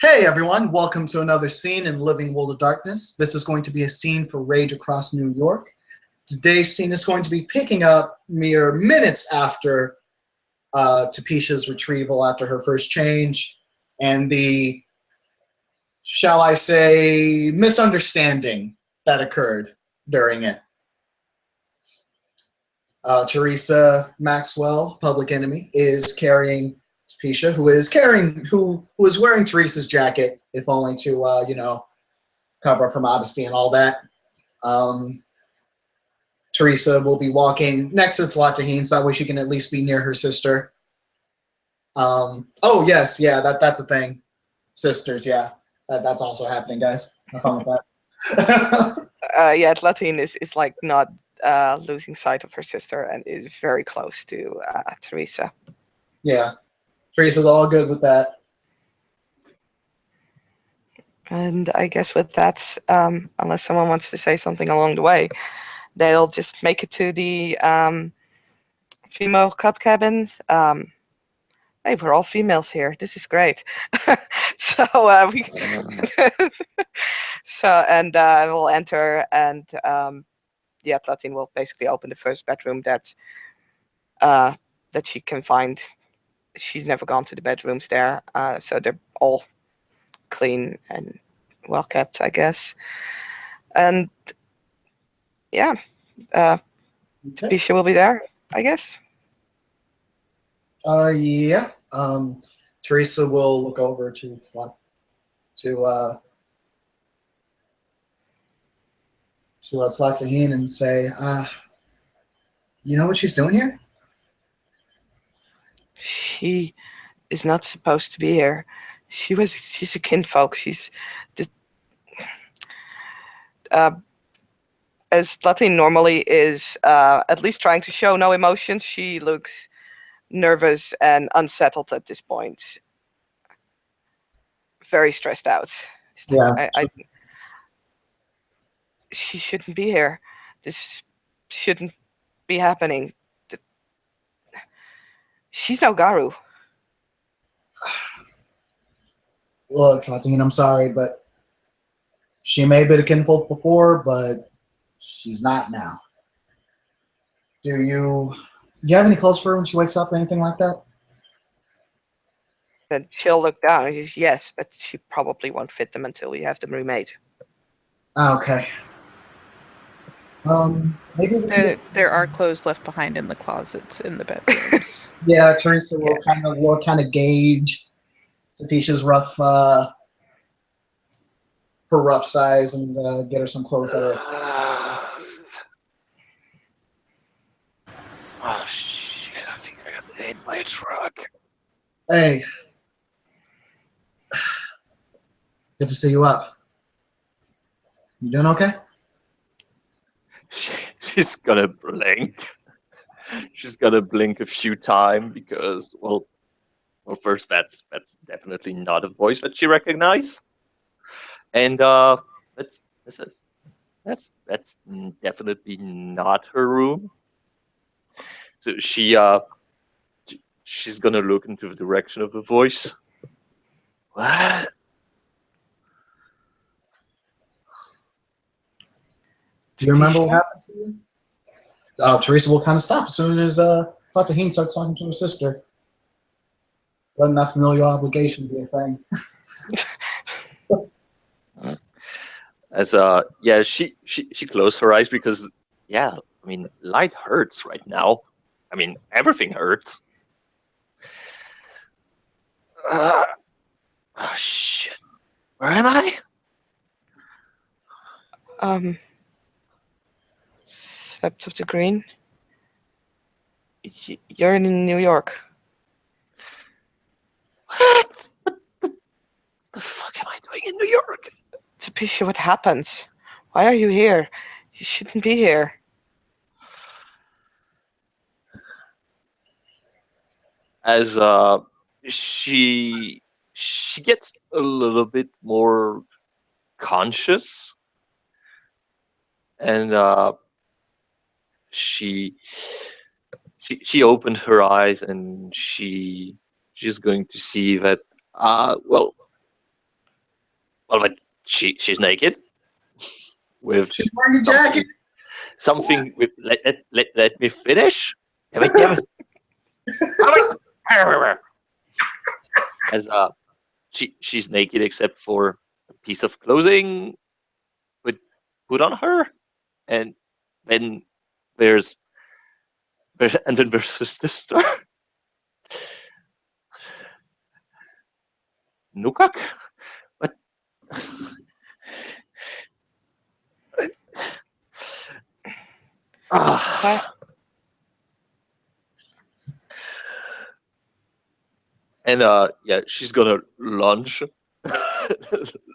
Hey everyone, welcome to another scene in Living World of Darkness. This is going to be a scene for Rage Across New York. Today's scene is going to be picking up mere minutes after Tapisha's retrieval after her first change and the, shall I say, misunderstanding that occurred during it. Teresa Maxwell, public enemy, is carrying Tapisha, who is wearing Teresa's jacket, if only to cover up her modesty and all that. Teresa will be walking next to Tzlataheen, so that way she can at least be near her sister. Oh yes, yeah, that's a thing. Sisters, yeah, that's also happening, guys. Have fun with that. Yeah, Latine is like not losing sight of her sister and is very close to Teresa. Yeah, Teresa's all good with that. And I guess with that, unless someone wants to say something along the way, they'll just make it to the female cub cabins. Hey, we're all females here. This is great. So we'll enter, and the Atlatine will basically open the first bedroom that she can find. She's never gone to the bedrooms there, so they're all clean and well kept, I guess. And yeah, Okay. Tapisha will be there, I guess. Yeah. Teresa will look over to Tzlataheen and say, you know what she's doing here? She is not supposed to be here. She's a kinfolk. She's just, as Latin normally is, at least trying to show no emotions. She looks nervous and unsettled at this point. Very stressed out. Yeah. She shouldn't be here. This shouldn't be happening. She's no Garu. Look, Tzlataheen, I'm sorry, but she may have been a kinfolk before, but she's not now. Do you have any clothes for her when she wakes up or anything like that? Then she'll look down and says, yes, but she probably won't fit them until we have them remade. Okay. Maybe there are clothes left behind in the closets in the bedrooms. Yeah, Teresa will kind of gauge Tapisha's her rough size and get her some clothes that are. Oh shit! I think I got hit by a truck. Hey, good to see you up. You doing okay? She's gonna blink. She's gonna blink a few times because, well, first that's definitely not a voice that she recognizes, and that's definitely not her room. So she's gonna look into the direction of the voice. What? Do you remember what happened to you? Teresa will kind of stop as soon as Tzlataheen starts talking to her sister. Letting that familial obligation be a thing. As yeah, she closed her eyes because, yeah, I mean, light hurts right now. I mean, everything hurts. Oh shit! Where am I? Sept of the Green. You're in New York. What? What the fuck am I doing in New York? Tapisha, what happened? Why are you here? You shouldn't be here. As she gets a little bit more conscious, and she opened her eyes, and she's going to see that well, Well, but she's naked with She's wearing a jacket. something with let me finish. Damn it. As she's naked except for a piece of clothing put on her, and then there's her sister. Nukak? What? Ah. And yeah, she's gonna lunge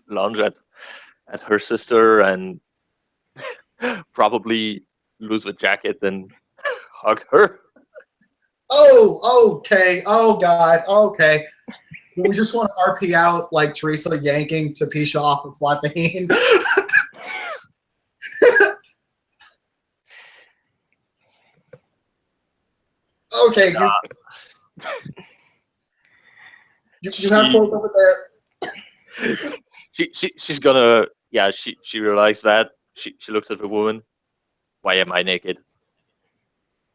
lunge at her sister and probably lose the jacket and hug her. Oh, okay. Oh, God. Okay. We just want to RP out like Teresa yanking Tapisha off of Platine. Okay. You have clothes over there. She's gonna, yeah, she realized that. She looks at the woman. Why am I naked?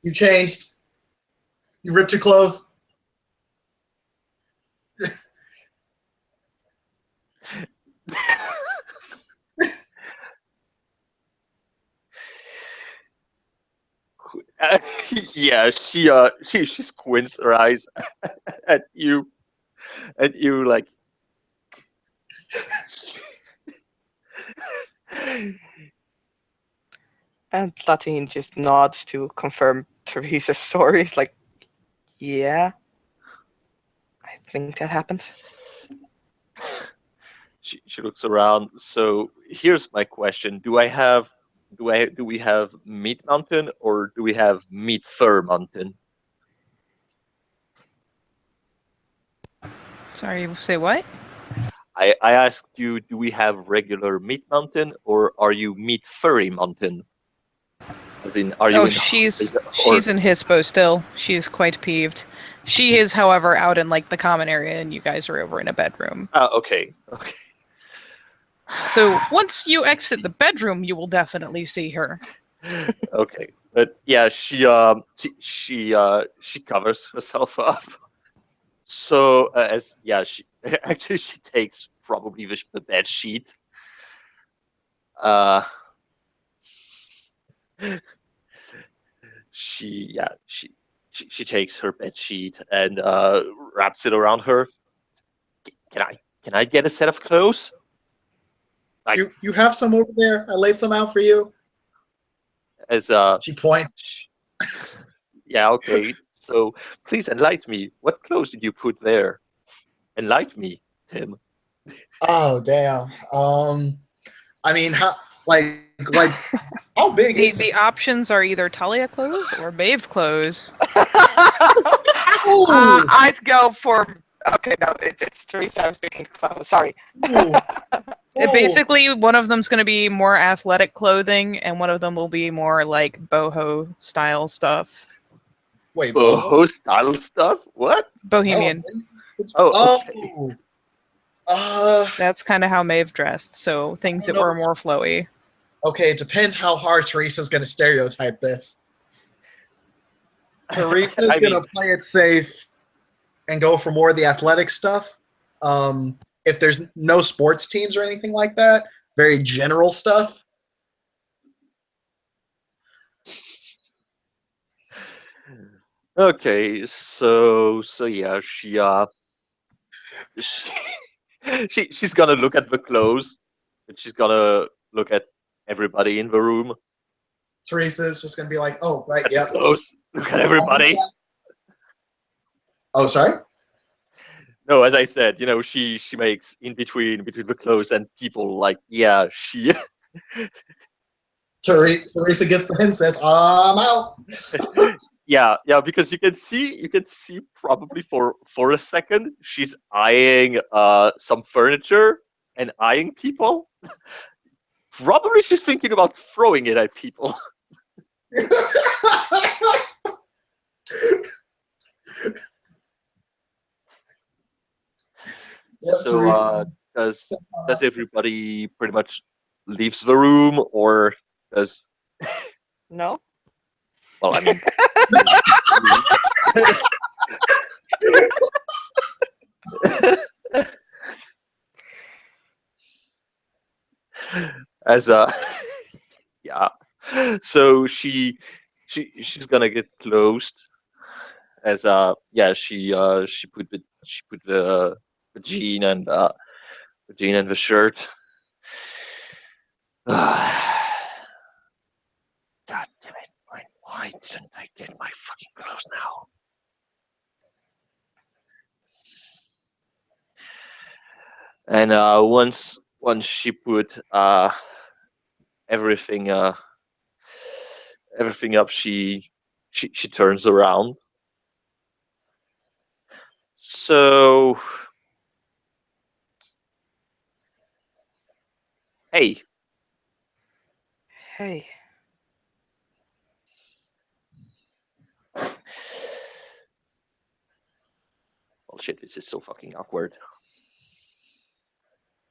You changed. You ripped your clothes. Yeah, she squints her eyes at you like. And Platine just nods to confirm Teresa's story. It's like, yeah, I think that happened. She looks around. So here's my question: do we have Meat Mountain or do we have Meat Fur Mountain? Sorry, say what? I asked you, do we have regular Meat Mountain or are you Meat Furry Mountain? As in, are you Oh, in? she's Or, in Hispo still. She's quite peeved. She is, however, out in like the common area, and you guys are over in a bedroom. okay. So once you exit the bedroom, you will definitely see her. Okay, but yeah, she covers herself up. So as yeah, she actually she takes probably the bed sheet. Uh, she takes her bed sheet and wraps it around her. Can I get a set of clothes? Like, You have some over there. I laid some out for you. as She points. yeah, okay. So please enlighten me. What clothes did you put there? Enlighten me, Tim. Oh, damn. I mean, how like how big is The options are either Talia clothes or Maeve clothes. I'd go for. Okay, no, it's Teresa. I'm speaking. Sorry. Basically, one of them's going to be more athletic clothing, and one of them will be more like boho style stuff. Wait, Boho style stuff? What? Bohemian. Okay. That's kind of how Maeve dressed, so things that were more flowy. Okay, it depends how hard Teresa's going to stereotype this. Teresa's going to play it safe and go for more of the athletic stuff. If there's no sports teams or anything like that, very general stuff. Okay, so yeah, she's gonna look at the clothes, and she's gonna look at everybody in the room. Teresa's just going to be like, oh, right, At yep. the clothes, look at everybody. Oh, sorry? No, as I said, she makes in between the clothes and people like, yeah, she. Teresa gets the hint, says, I'm out. Yeah, because you can see probably for a second she's eyeing some furniture and eyeing people. Probably she's thinking about throwing it at people. Yep, So does everybody pretty much leaves the room, or does No. well, I mean, as yeah, so she's gonna get closed as yeah, she put the jean and the shirt. God damn it! Why didn't I get my fucking clothes now? And once she put everything everything up, she turns around. So hey, Hey. well shit, this is so fucking awkward.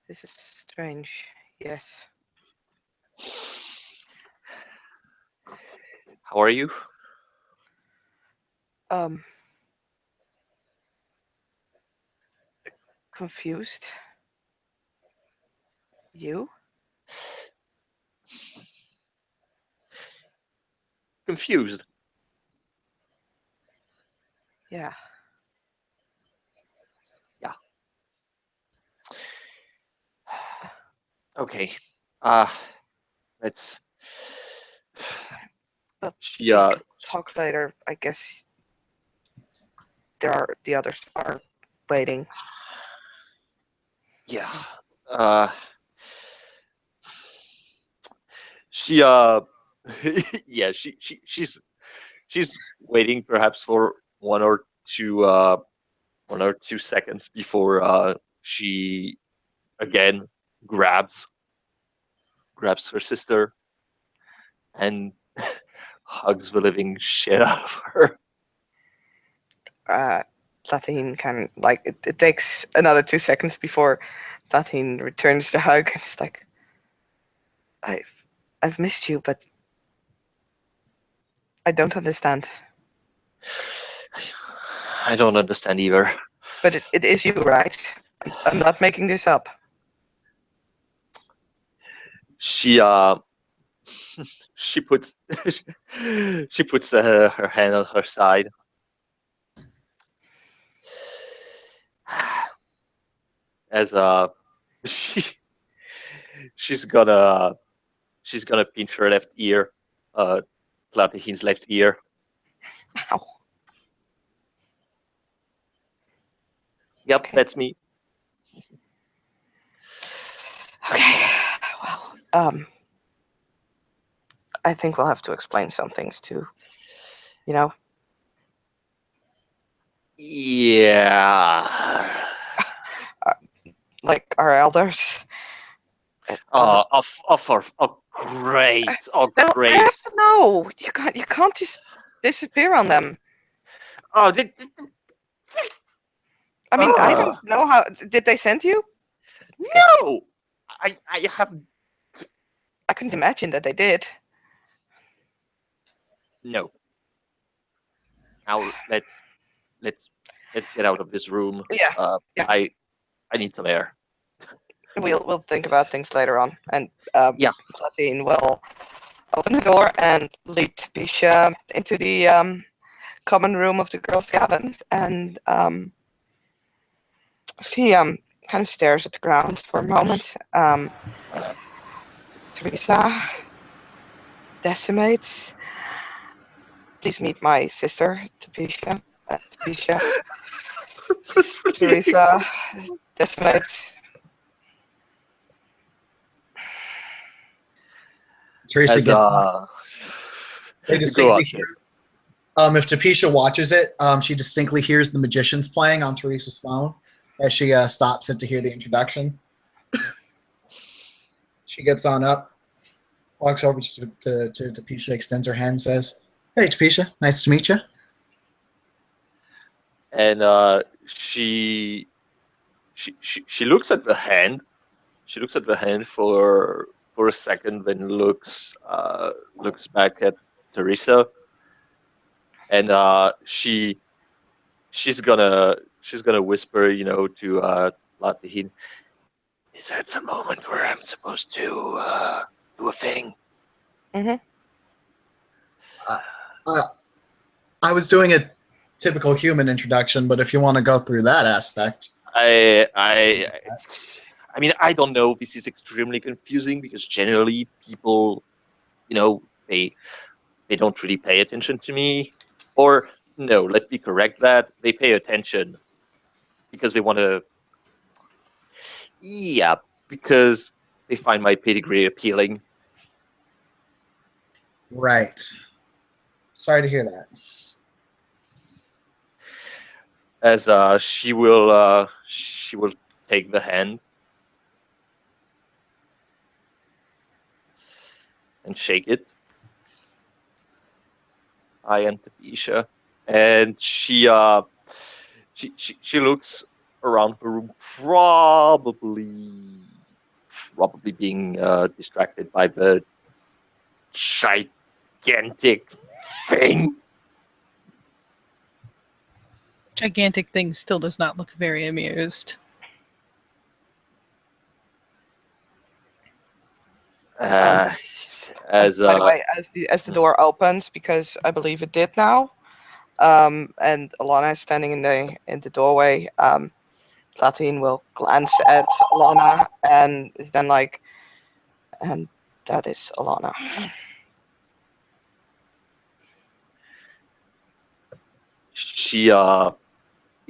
This is strange. Yes. How are you? Um. Confused. You? Confused. Yeah. Yeah. Okay. Uh let's But she we can talk later. I guess the others are waiting. yeah. Uh she yeah, she's waiting perhaps for 1 or 2 seconds before she again grabs her sister and hugs the living shit out of her. Latin can like it takes another 2 seconds before Latin returns the hug. It's like I've missed you, but I don't understand. I don't understand either. But it is you, right? I'm not making this up. She she puts she puts her hand on her side. As she she's gonna pinch her left ear, Clapiheen's left ear. Ow. Yep, Okay. that's me. Okay. Well, I think we'll have to explain some things too. You know. Yeah. Like our elders. Oh, great. Oh, They great. have to know. You can't just disappear on them. Oh, I mean, I don't know how. Did they send you? no. I have I couldn't imagine that they did. no. Now let's get out of this room. Yeah. Yeah. I need some air. We'll think about things later on. And Yeah. Platine will open the door and lead Bisha into the common room of the girls' cabins, and she kind of stares at the ground for a moment. Teresa decimates. Please meet my sister, Tapisha. Tapisha. Teresa decimates. Teresa As gets up. They go distinctly on. hear. If Tapisha watches it, she distinctly hears the magicians playing on Teresa's phone as she stops it to hear the introduction. She gets on up, walks over to Tapisha, extends her hand, and says, "Hey, Tapisha, nice to meet you." And she she looks at the hand. She looks at the hand for a second, then looks back at Teresa, and she's gonna whisper, to Latihin. Is that the moment where I'm supposed to do a thing? I was doing a typical human introduction, but if you want to go through that aspect, I mean, I don't know. This is extremely confusing because generally people, they don't really pay attention to me. Or no, let me correct that. They pay attention because they want to. Yeah, because they find my pedigree appealing. right. Sorry to hear that. As she will take the hand and shake it. I am Tapisha, and she looks around the room, probably being distracted by the gigantic thing. Gigantic thing still does not look very amused. By the way, as the door opens, because I believe it did now, and Alana is standing in the doorway, Latin will glance at Alana and is then like, and that is Alana. She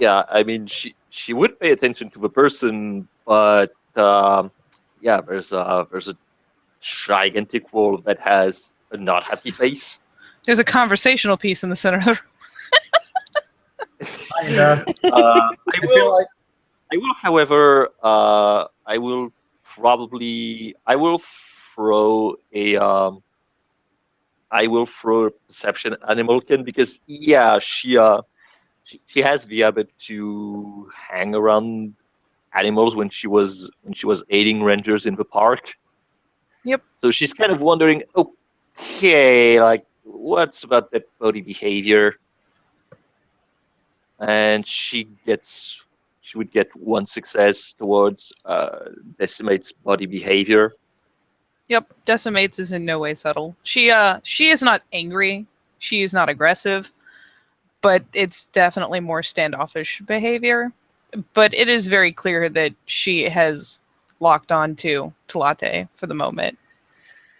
yeah, I mean she would pay attention to the person, but yeah, there's a gigantic wall that has a not happy face. There's a conversational piece in the center of the room. Kinda. I feel like I will, however, I will throw a perception animalkin because yeah, she has the habit to hang around animals when she was aiding rangers in the park. Yep. So she's kind of wondering, okay, like what's about that body behavior? And she would get one success towards Decimate's body behavior. Yep, Decimates is in no way subtle. She is not angry. She is not aggressive, but it's definitely more standoffish behavior. But it is very clear that she has locked on to Latte for the moment.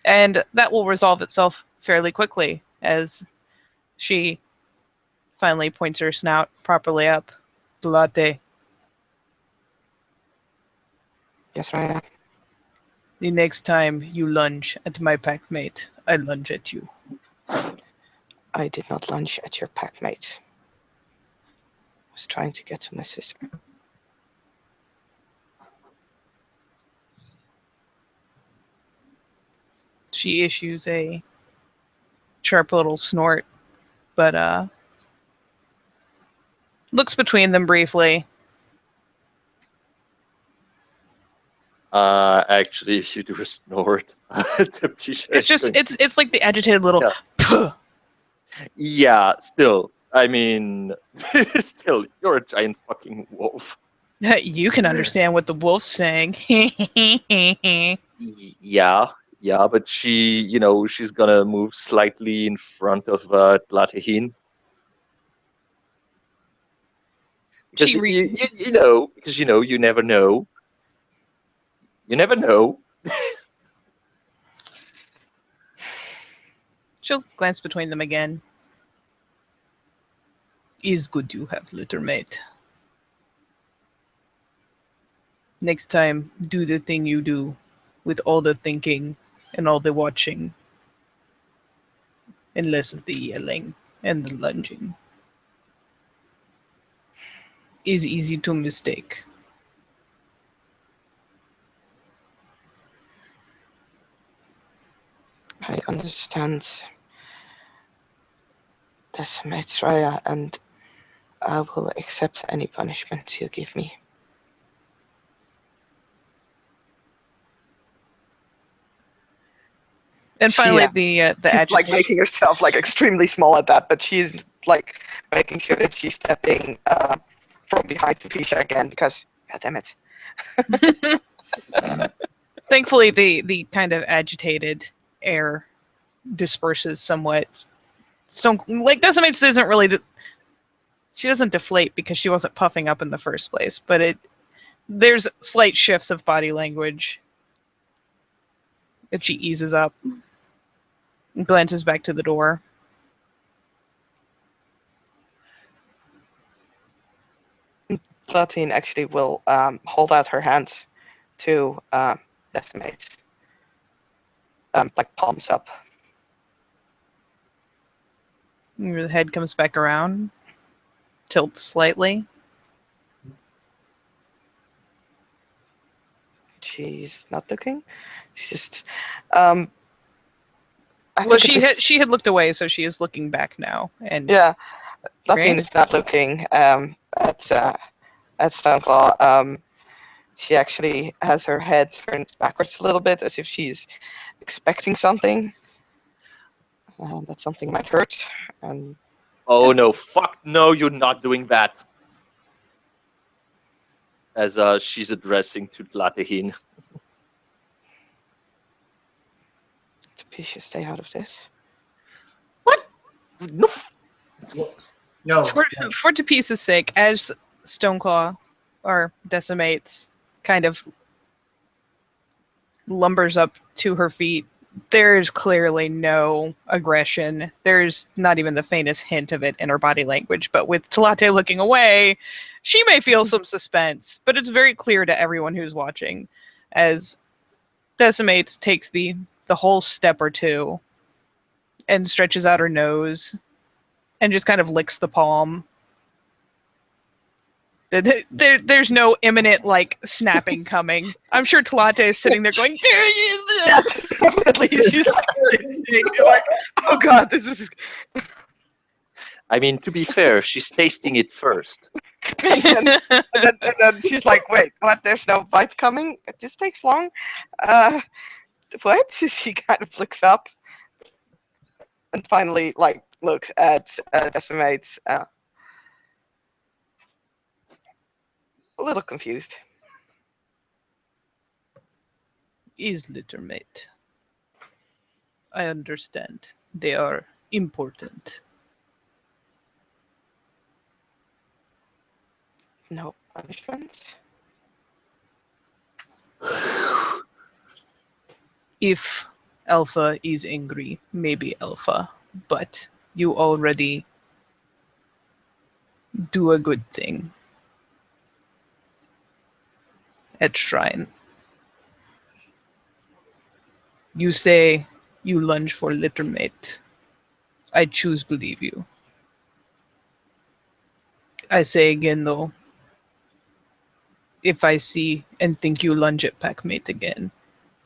And that will resolve itself fairly quickly as she finally points her snout properly up. Latte. Yes, Raya. The next time you lunge at my packmate, I lunge at you. I did not lunge at your packmate. I was trying to get to my sister. She issues a sharp little snort, but looks between them briefly. Actually, if you do a snort, it's like the agitated little puh. Yeah, still. I mean, still, you're a giant fucking wolf. You can understand what the wolf's saying. Yeah, but she's gonna move slightly in front of Tlatehin. Because because you never know. You never know. She'll glance between them again. Is good you have, little mate. Next time, do the thing you do, with all the thinking and all the watching, and less of the yelling and the lunging. Is easy to mistake. I understand. Decimates, Raya, and I will accept any punishment you give me. And She, finally, uh, the she's like agitation. making herself like extremely small at that, but she's like making sure that she's stepping from behind Tapisha again because, god damn it. Thankfully, the kind of agitated air disperses somewhat. Stone like Decimates isn't really she doesn't deflate because she wasn't puffing up in the first place, but there's slight shifts of body language. If she eases up and glances back to the door. Platine actually will hold out her hands to Decimates. Like palms up. The head comes back around, tilts slightly. She's not looking. She's just. I Well, think at this- she had looked away, so she is looking back now. And Yeah, Platine Great. is not looking at Stoneclaw. She actually has her head turned backwards a little bit, as if she's expecting something. That something might hurt. And Oh no, fuck no, you're not doing that. As she's addressing to Tlatehin. Tapisha, stay out of this. No, No. for Tapisa's sake, as Stoneclaw or Decimates kind of lumbers up to her feet, there's clearly no aggression. There's not even the faintest hint of it in her body language. But with Talate looking away, she may feel some suspense, but it's very clear to everyone who's watching as Decimates takes the whole step or two and stretches out her nose and just kind of licks the palm. There's no imminent like snapping coming. I'm sure Talate is sitting there going, Yes, definitely. She's like, oh god, this is. I mean, to be fair, she's tasting it first. And then she's like, wait, what? There's no bite coming? This takes long? What? She kind of looks up and finally, like, looks at Decimates. A little confused. Is littermate. I understand. They are important. No punishments? If Alpha is angry, maybe Alpha, but you already do a good thing at Shrine. You say you lunge for littermate. I choose believe you. I say again though, if I see and think you lunge at packmate again,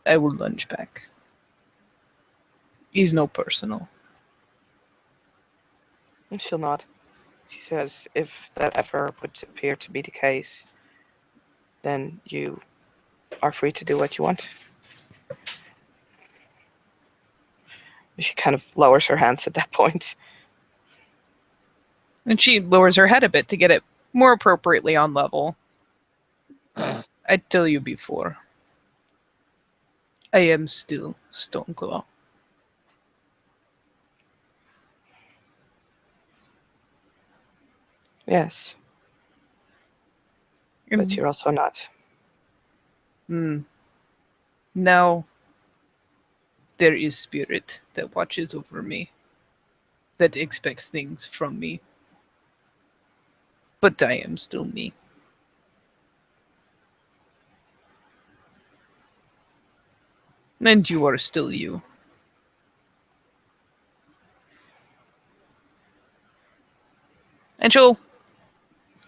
I will lunge back. Is no personal. And she'll nod. She says, if that ever would appear to be the case, then you are free to do what you want. She kind of lowers her hands at that point. And she lowers her head a bit to get it more appropriately on level. I tell you before, I am still Stoneclaw. Yes, but you're also not. Now, there is spirit that watches over me, that expects things from me. But I am still me. And you are still you. And she'll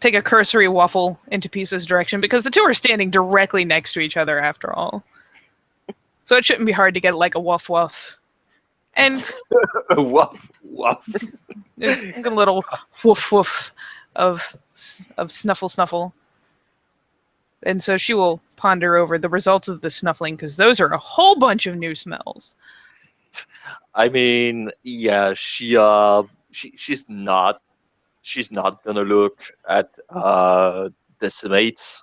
take a cursory waffle into Pisa's direction because the two are standing directly next to each other after all. So it shouldn't be hard to get like a woof woof. And Woof, woof. a little woof woof of snuffle snuffle. And so she will ponder over the results of the snuffling because those are a whole bunch of new smells. I mean, yeah, she's not gonna look at decimates.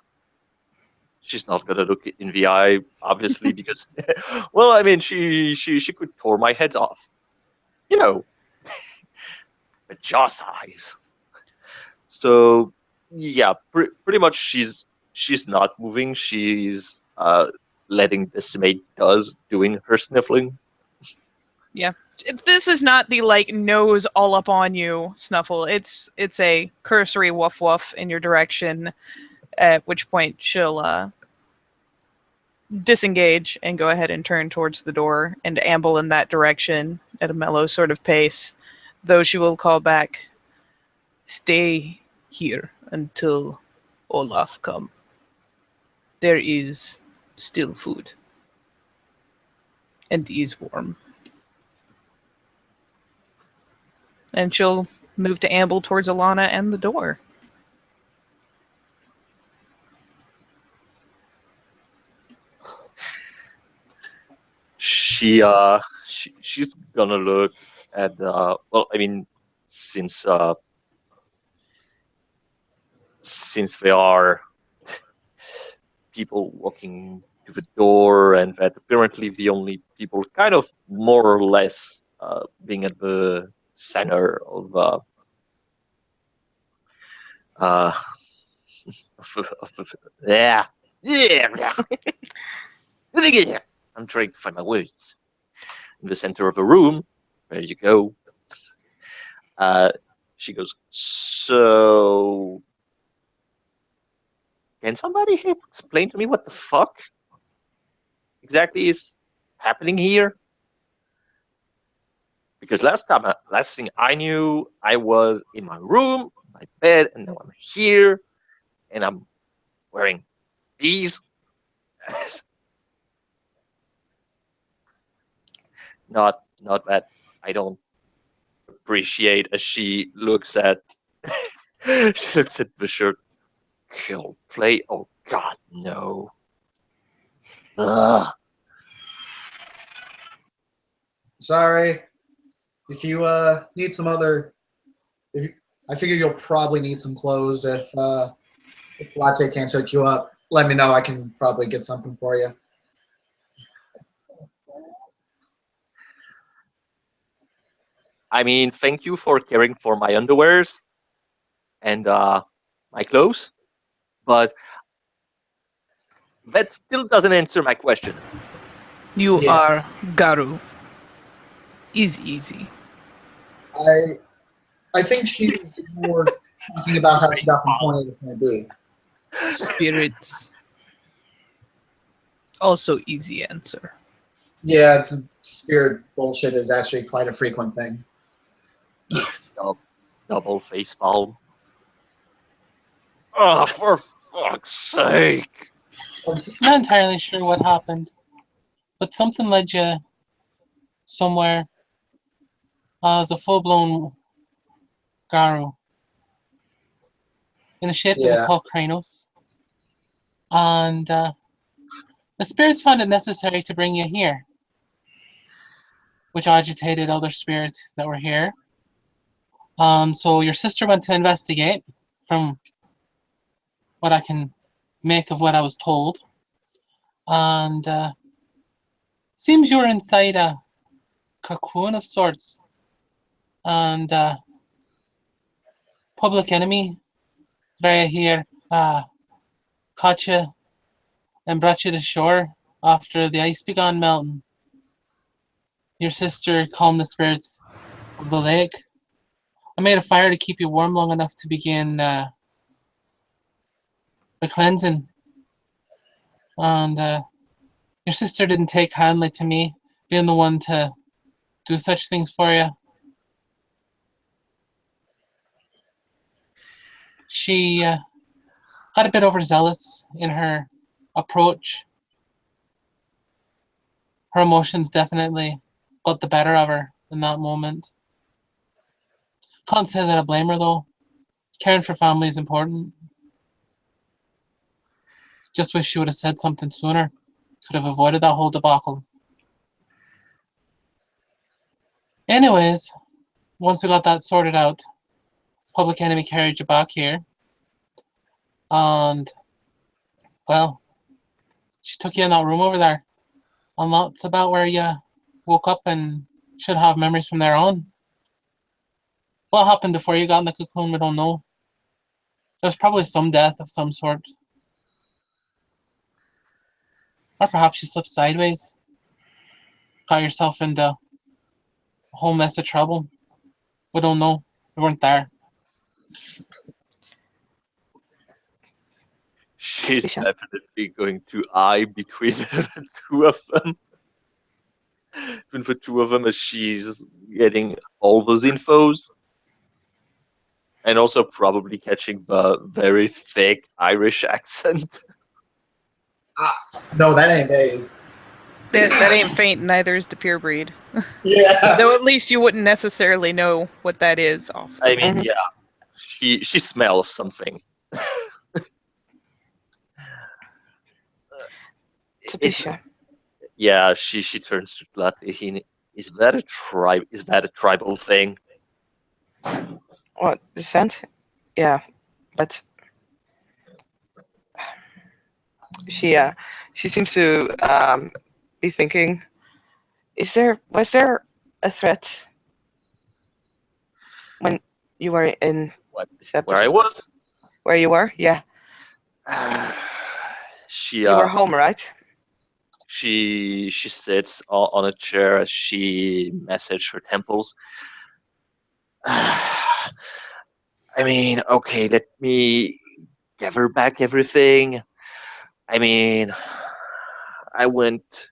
She's not gonna look it in the eye, obviously, because well, I mean, she could tore my head off, you know, with jaw size. So yeah, pretty much she's not moving. She's letting decimate doing her sniffling. Yeah. This is not the like nose all up on you snuffle. It's a cursory woof woof in your direction, at which point she'll disengage and go ahead and turn towards the door and amble in that direction at a mellow sort of pace, though she will call back, "Stay here until Olaf come. There is still food and is warm." And she'll move to amble towards Alana and the door. She's gonna look at well, I mean, since there are people walking to the door, and that apparently the only people kind of more or less being at the center of uh yeah, yeah. I'm trying to find my words. In the center of the room, there you go. She goes, "So, can somebody here explain to me what the fuck exactly is happening here? Because last thing I knew, I was in my room, my bed, and now I'm here, and I'm wearing these." Not that I don't appreciate as she looks at she looks at the shirt. Kill play? Oh God, no. Ugh. Sorry. If you need some other, if you, I figure you'll probably need some clothes. If Latte can't hook you up, let me know. I can probably get something for you. I mean, thank you for caring for my underwears and my clothes, but that still doesn't answer my question. You Yeah. are Garu. Is easy. I think she's more talking about how she got from point A to point B. Spirits. Also easy answer. Yeah, it's spirit bullshit is actually quite a frequent thing. Yes. Double face palm. Oh, for fuck's sake! I'm not entirely sure what happened, but something led you somewhere as a full-blown Garu in a shape that we Yeah. call Kranos. And the spirits found it necessary to bring you here, which agitated other spirits that were here. So your sister went to investigate, from what I can make of what I was told. And seems you were inside a cocoon of sorts. And public enemy right here caught you and brought you to shore after the ice began melting. Your sister calmed the spirits of the lake. I made a fire to keep you warm long enough to begin the cleansing. And your sister didn't take kindly to me being the one to do such things for you. She got a bit overzealous in her approach. Her emotions definitely got the better of her in that moment. Can't say that I blame her though. Caring for family is important. Just wish she would have said something sooner. Could have avoided that whole debacle. Anyways, once we got that sorted out, Public Enemy carried you back here. And, well, she took you in that room over there. And that's about where you woke up and should have memories from there on. What happened before you got in the cocoon, we don't know. There's probably some death of some sort. Or perhaps you slipped sideways. Got yourself into a whole mess of trouble. We don't know. We weren't there. She's Tisha. definitely going to eye between the two of them. Between the two of them as she's getting all those infos. And also probably catching the very thick Irish accent. No, that ain't Dave. That ain't faint, neither is the pure breed. Yeah. Though at least you wouldn't necessarily know what that is off the I mean, Mhm. yeah. She smells something. Tapisha. Yeah, she turns to Glatihin. Is that a tribal thing? What, the scent? Yeah, but she seems to be thinking, was there a threat when you were in What? September? Where I was? Where you were? Yeah. She You were home, right? she sits on a chair as she messaged her temples. I mean, okay, let me gather back everything. I mean, I went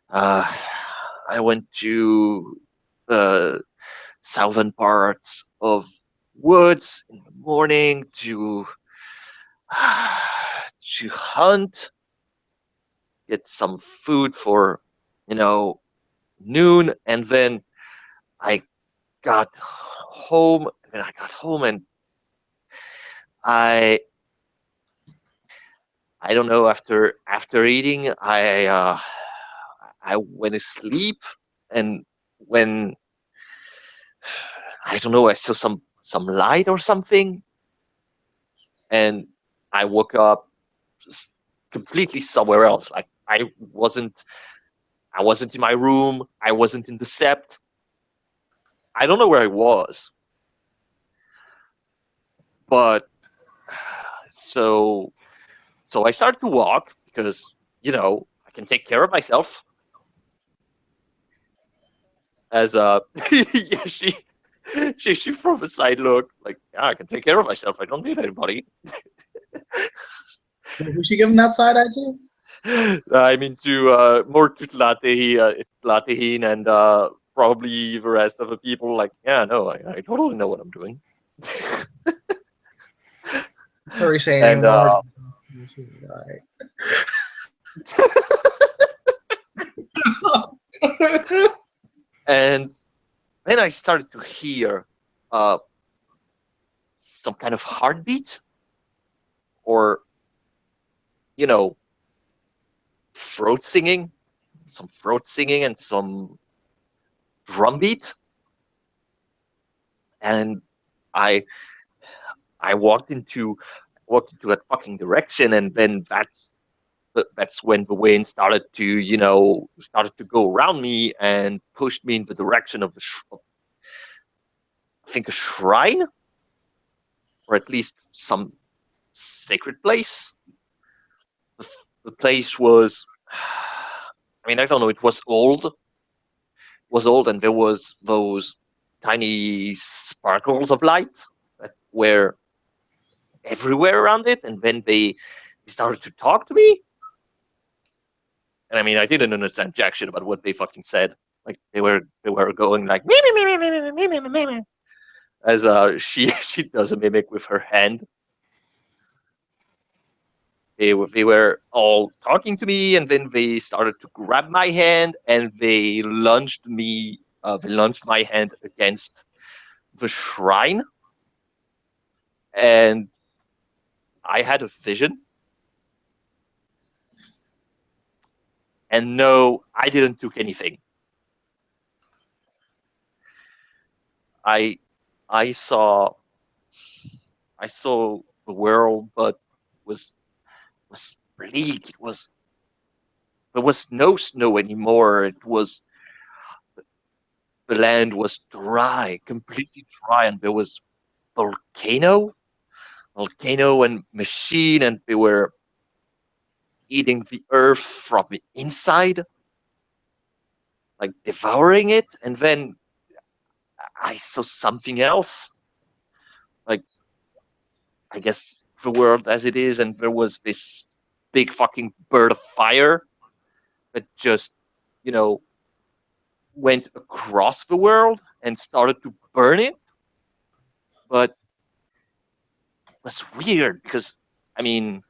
uh, I went to the southern parts of woods in the morning to hunt, get some food for, noon, and then I got home. And I got home, and I don't know. After eating, I went to sleep, and when I don't know, I saw some light or something, and I woke up completely somewhere else. Like I wasn't in my room. I wasn't in the sept. I don't know where I was, but so I started to walk because I can take care of myself. As yeah, she from a side look like, yeah, I can take care of myself. I don't need anybody. Who's she giving that side eye to? I mean, more to Tlatehin and probably the rest of the people. Like, yeah, no, I totally know what I'm doing. Sorry, say And anymore. and then I started to hear some kind of heartbeat, or throat singing, and some drum beat, and I walked into that fucking direction, and then that's when the wind started to go around me and pushed me in the direction of I think a shrine, or at least some sacred place. The place was, I mean, I don't know, it was old, and there was those tiny sparkles of light that were everywhere around it, and then they started to talk to me. And I mean, I didn't understand jack shit about what they fucking said. Like they were going like me me me me me me me me me me, as she does a mimic with her hand. They were all talking to me, and then they started to grab my hand, and they lunged me. They lunged my hand against the shrine, and I had a vision. And no, I didn't took anything. I saw the world, but was bleak. There was no snow anymore. The land was dry, completely dry, and there was volcano, and machine, and they were eating the earth from the inside, like devouring it. And then I saw something else, like I guess the world as it is, and there was this big fucking bird of fire that just, you know, went across the world and started to burn it. But it was weird because, I mean,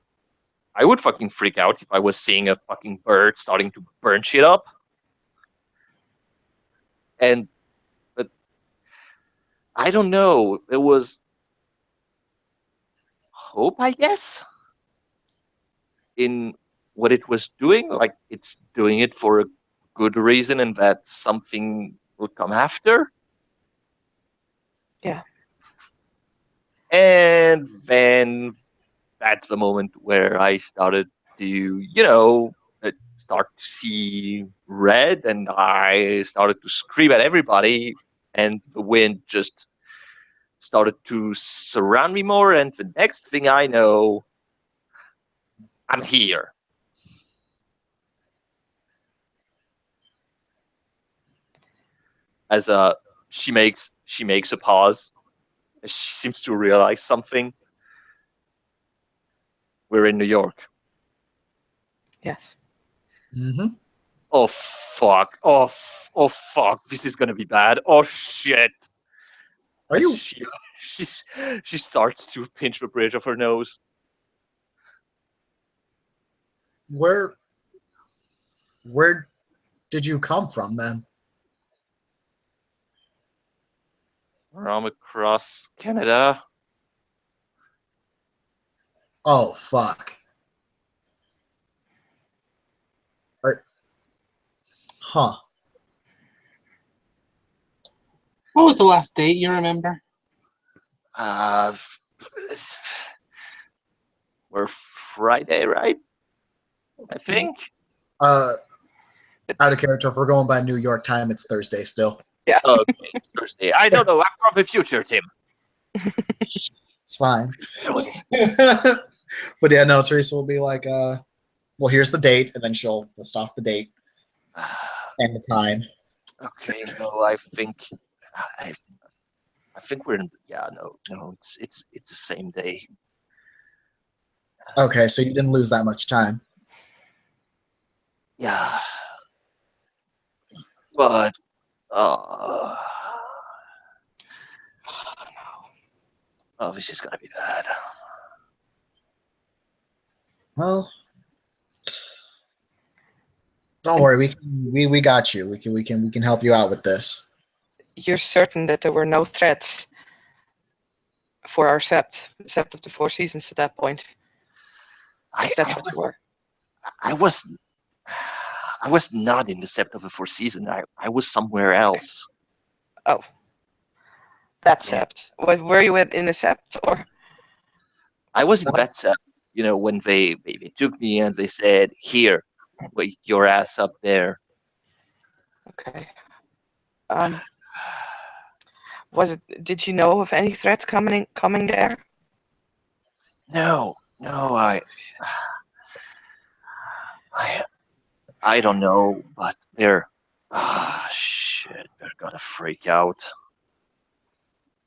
I would fucking freak out if I was seeing a fucking bird starting to burn shit up. And, but I don't know. It was hope, I guess, in what it was doing. Like, it's doing it for a good reason and that something will come after. Yeah. And then that's the moment where I started to, start to see red, and I started to scream at everybody, and the wind just started to surround me more. And the next thing I know, I'm here. As she makes a pause, as she seems to realize something. We're in New York. Yes. Mm-hmm. Oh fuck! Oh fuck! This is gonna be bad. Oh shit! Are you? She starts to pinch the bridge of her nose. Where did you come from then? From across Canada. Oh fuck. Huh. What was the last date you remember? We're Friday, right? I think. Out of character, if we're going by New York time, it's Thursday still. Yeah. Okay, it's Thursday. I don't know. I'm from the future, Tim. It's fine. But yeah, no, Teresa will be like, well, here's the date, and then she'll list off the date and the time. Okay, no, I think we're in. Yeah, no, it's the same day. Okay, so you didn't lose that much time. Yeah, but oh, this is gonna be bad. Well, don't worry, we got you. We can help you out with this. You're certain that there were no threats for our sept of the Four Seasons at that point? I That's what you were. I was not in the Sept of the Four Seasons. I was somewhere else. Oh, that Yeah. sept. Were you in the sept or? I was in that Sept, when they took me and they said, "Here, wait your ass up there." Okay. Did you know of any threats coming there? No, I don't know, but they're shit. They're gonna freak out.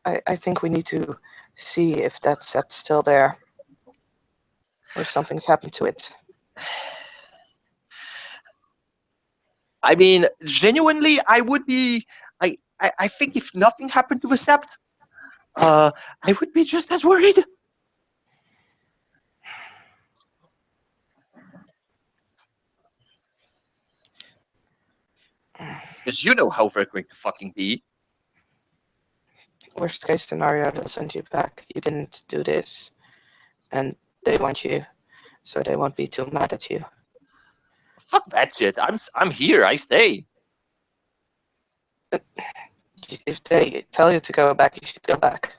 I think we need to see if that sept's still there, or if something's happened to it. I mean, genuinely, I would be. I think if nothing happened to the Sept, I would be just as worried. Because you know how they're going to fucking be. Worst case scenario, they'll send you back. You didn't do this, and they want you, so they won't be too mad at you. Fuck that shit. I'm here. I stay. if they tell you to go back, you should go back.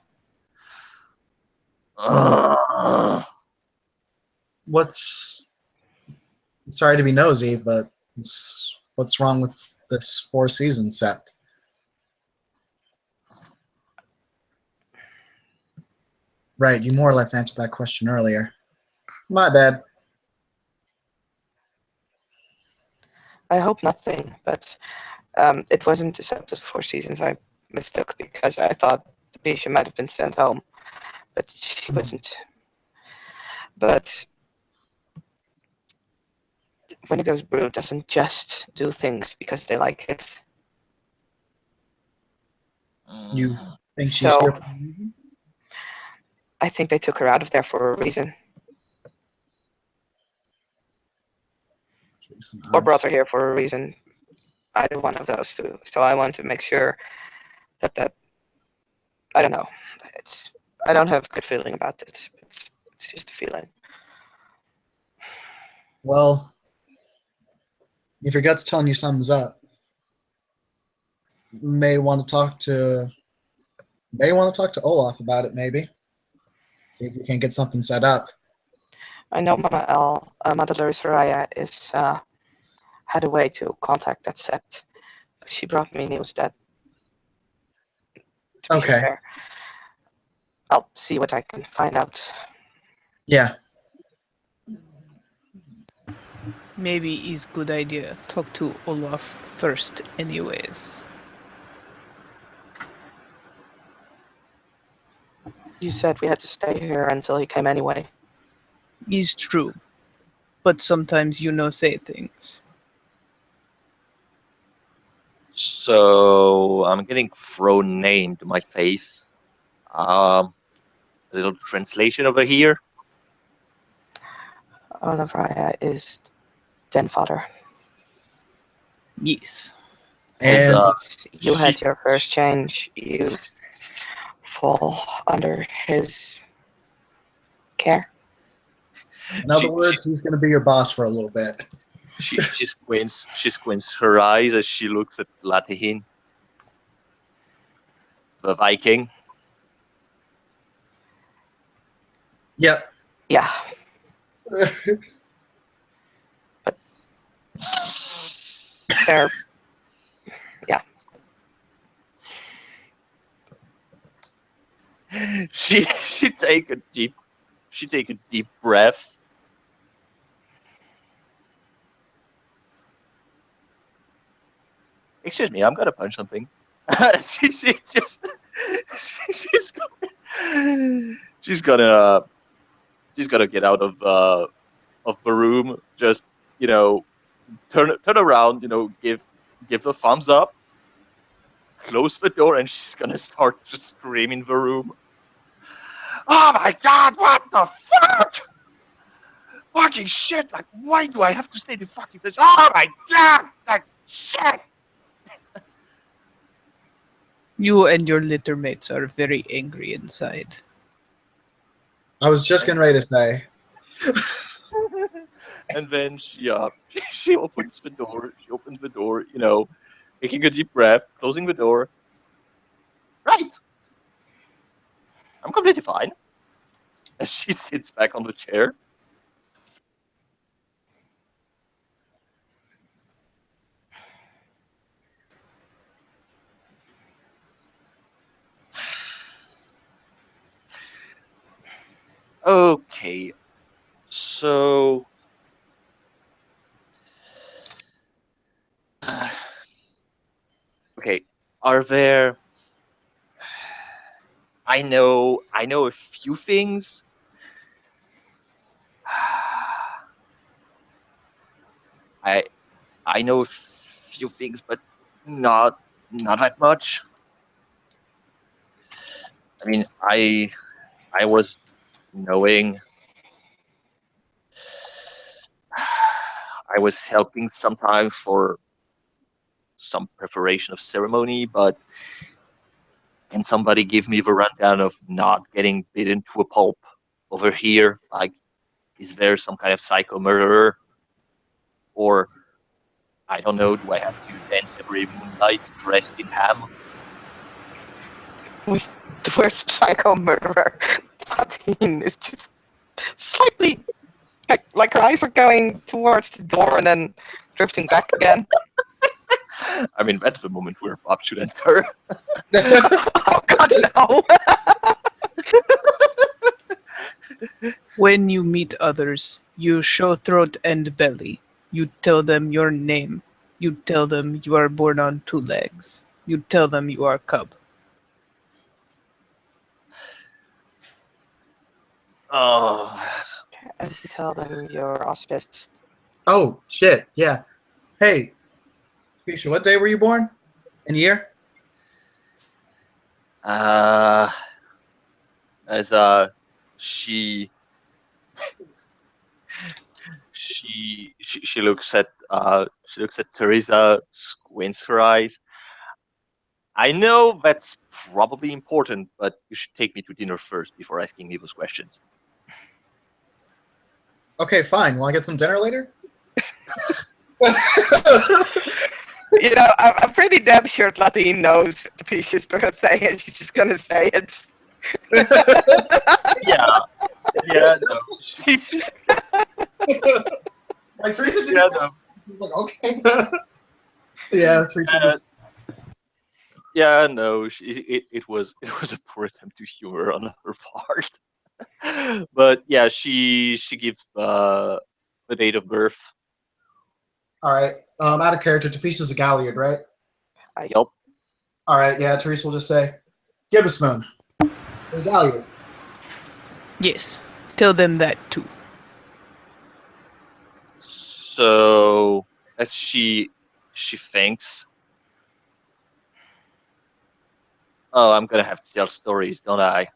What's sorry to be nosy, but what's wrong with this 4-season set? Right, you more or less answered that question earlier. My bad. I hope nothing, but it wasn't accepted 4 seasons. I mistook because I thought Bisha might have been sent home, but she wasn't. But Wendigo's brood doesn't just do things because they like it. You think she's So here for a reason? I think they took her out of there for a reason, or brought her here for a reason. Either one of those two. So I want to make sure that I don't know. I don't have a good feeling about it. It's just a feeling. Well, if your gut's telling you something's up, may want to talk to Olaf about it. Maybe see if we can get something set up. I know Mama L, Mother Soraya, is had a way to contact that sept. She brought me news that. To be Okay. fair, I'll see what I can find out. Yeah. Maybe it's good idea talk to Olaf first anyways. You said we had to stay here until he came anyway. It's true. But sometimes say things. So I'm getting thrown name to my face. A little translation over here. Olafraya is den father. Yes. And You had your first change. You fall under his care. in other words, he's going to be your boss for a little bit. She squints her eyes as she looks at Latihin, the Viking. Yep. Yeah. But they're She take a deep breath. Excuse me, I'm gonna punch something. She's gonna get out of the room. Just turn around. Give a thumbs up. Close the door, and she's gonna start just screaming the room. Oh my god! What the fuck? Fucking shit! Like, why do I have to stay in the fucking place? Oh my god! Like, shit! You and your litter mates are very angry inside. I was just getting ready to say. And then she opens the door. She opens the door. Taking a deep breath, closing the door. Right. I'm completely fine. As she sits back on the chair. Okay, so okay, are there? I know a few things. I know a few things, but not that much. I mean, I was knowing. I was helping sometimes for some preparation of ceremony, but can somebody give me the rundown of not getting bitten to a pulp over here? Like, is there some kind of psycho murderer? Or, I don't know, do I have to dance every moonlight dressed in ham? with the word psycho murderer, Platine is just slightly like her eyes are going towards the door and then drifting back again. I mean, that's the moment where Bob should enter. Oh God, no! When you meet others, you show throat and belly. You tell them your name. You tell them you are born on 2 legs. You tell them you are cub. Oh, And you tell them your auspice. Oh, shit, yeah. Hey, Keisha, what day were you born? And year? as she looks at Teresa, squints her eyes. I know that's probably important, but you should take me to dinner first before asking me those questions. Okay, fine. Want to get some dinner later? You know, I'm pretty damn sure Platine knows the Peach's birthday, and she's just gonna say it. Yeah, yeah, no. Like, Teresa didn't Yeah, know. Like, okay. Yeah, Teresa just... Yeah, no, it was a poor attempt to humor on her part. But yeah, she gives the date of birth. All right. Out of character, Tapisa's a Galliard, right? Yep. All right, yeah, Teresa will just say, give a spoon. A Galliard. Yes, tell them that too. So as she thinks, oh, I'm gonna have to tell stories, don't I?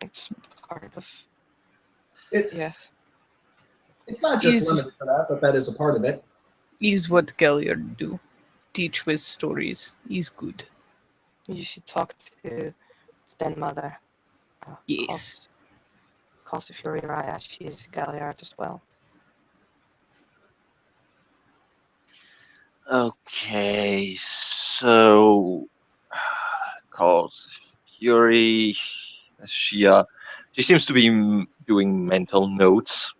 It's part of. It's Yes. It's not just He's- limited to that, but that is a part of it. Is what Galliard do. Teach with stories. Is good. You should talk to Den Mother. Yes. Calls Fury Raya. She is a Galliard as well. Okay, so calls Fury. She seems to be doing mental notes.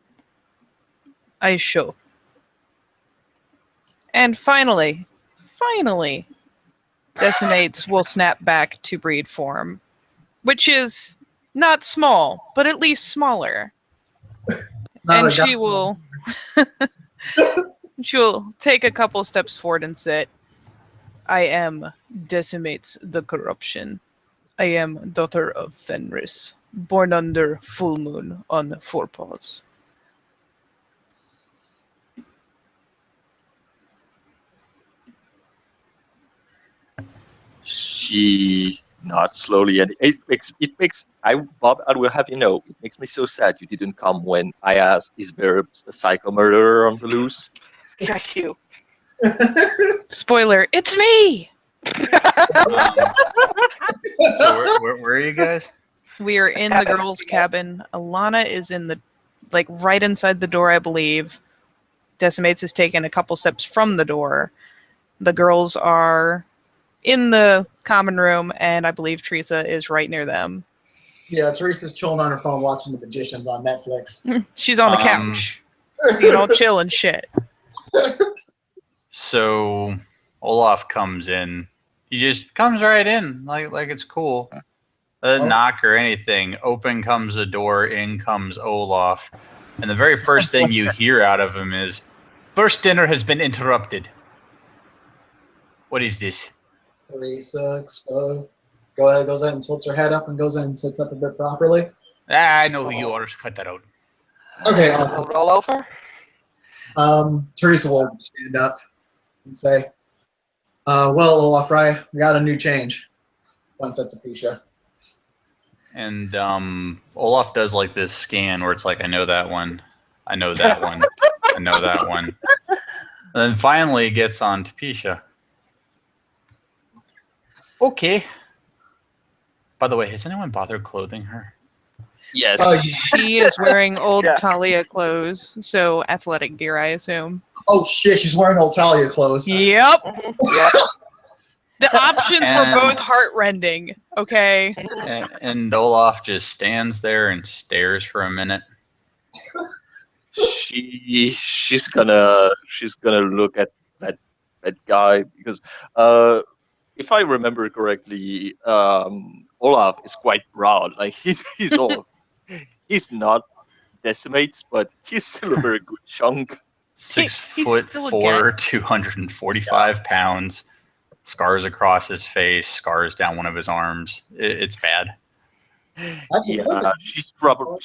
I show. And finally, Decimates will snap back to breed form, which is not small, but at least smaller. Not And a she Galliard. will she'll take a couple steps forward and sit. I am Decimates the Corruption. I am daughter of Fenris, born under full moon on 4 paws. She nods slowly, and Bob, I will have you know, it makes me so sad you didn't come when I asked, is there a psycho murderer on the loose? Just you. Spoiler, it's me! So where are you guys? We are in the girls' cabin. Alana is in the, like, right inside the door, I believe. Decimates has taken a couple steps from the door. The girls are in the common room, and I believe Teresa is right near them. Yeah, Teresa's chilling on her phone watching The Magicians on Netflix. She's on the couch, being all chill and shit. So Olaf comes in. He just comes right in, like it's cool. Doesn't knock or anything. Open comes the door, in comes Olaf. And the very first thing you hear out of him is, "First dinner has been interrupted." What is this? Teresa goes in and tilts her head up and goes in and sits up a bit properly. I know who you are. Cut that out. Okay, I'll awesome. roll over. Teresa will stand up and say, well, Olaf Rye, we got a new change. Once at Tapisha. And Olaf does like this scan where it's like, I know that one. I know that one. I know that one. And then finally gets on Tapisha. Okay. By the way, has anyone bothered clothing her? Yes. She is wearing old Yeah. Talia clothes, so athletic gear, I assume. Oh shit, she's wearing old Talia clothes. Yep. Yeah. The options were And- both heartrending. Okay. And Olaf just stands there and stares for a minute. She's gonna look at that guy because if I remember correctly, Olaf is quite broad. Like he's not decimates, but he's still a very good chunk. 6 He's foot still a 4, 245 pounds. Scars across his face, scars down one of his arms. It's bad. Yeah, she's probably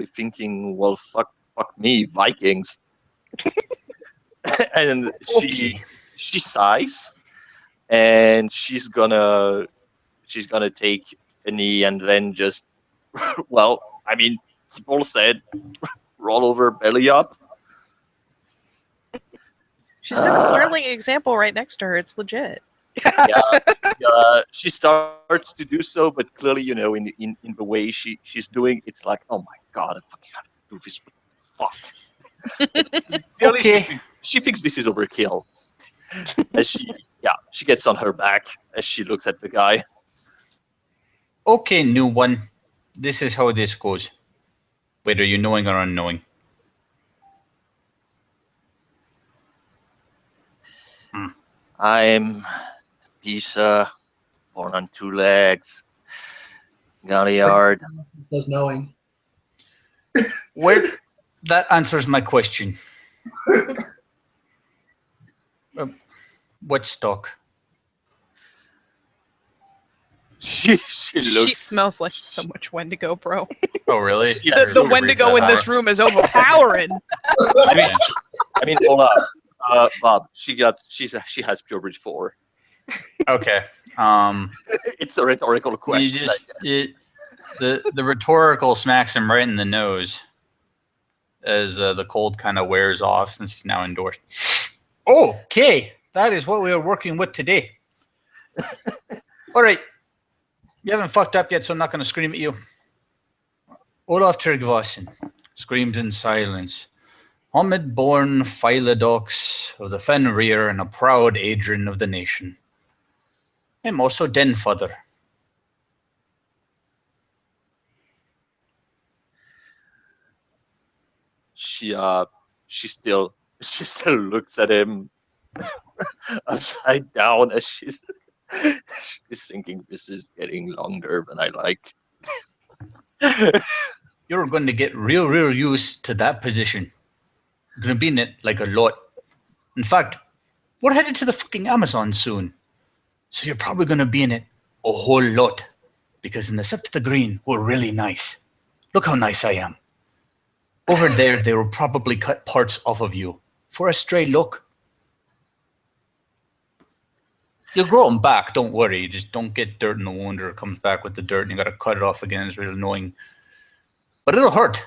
thinking, well, fuck me, Vikings. And Okay. she sighs, and she's gonna take a knee and then just well, I mean, Paul said, roll over, belly up. She's got a sterling example right next to her. It's legit. She starts to do so, but clearly, in the way she's doing, it's like, oh my god, I fucking have to do this. Fuck. Clearly, Okay. she thinks this is overkill. As she gets on her back as she looks at the guy. Okay, new one. This is how this goes. Whether you're knowing or unknowing. I'm Pisa, born on 2 legs. Got a yard. Does knowing. Well, that answers my question. What stock? She She looks. smells like so much Wendigo, bro. Oh, really? Yeah, The Wendigo in this room is overpowering. I mean, Olaf, Bob. She has purebred 4. Okay. It's a rhetorical You question. just the rhetorical smacks him right in the nose as the cold kind of wears off since he's now indoors. Okay, that is what we are working with today. All right, you haven't fucked up yet, so I'm not going to scream at you. Olaf Tryggvason screams in silence. Homid-born Philodox of the Fenrir and a proud Adrian of the nation. I'm also den father. She still looks at him upside down as she's thinking, this is getting longer than I like. You're going to get real used to that position. You're going to be in it like a lot. In fact, we're headed to the fucking Amazon soon. So you're probably going to be in it a whole lot. Because in the Sept of the Green, we're really nice. Look how nice I am. Over there, they will probably cut parts off of you for a stray look. You'll grow them back, don't worry. Just don't get dirt in the wound or it comes back with the dirt and you got to cut it off again. It's really annoying. But it'll hurt.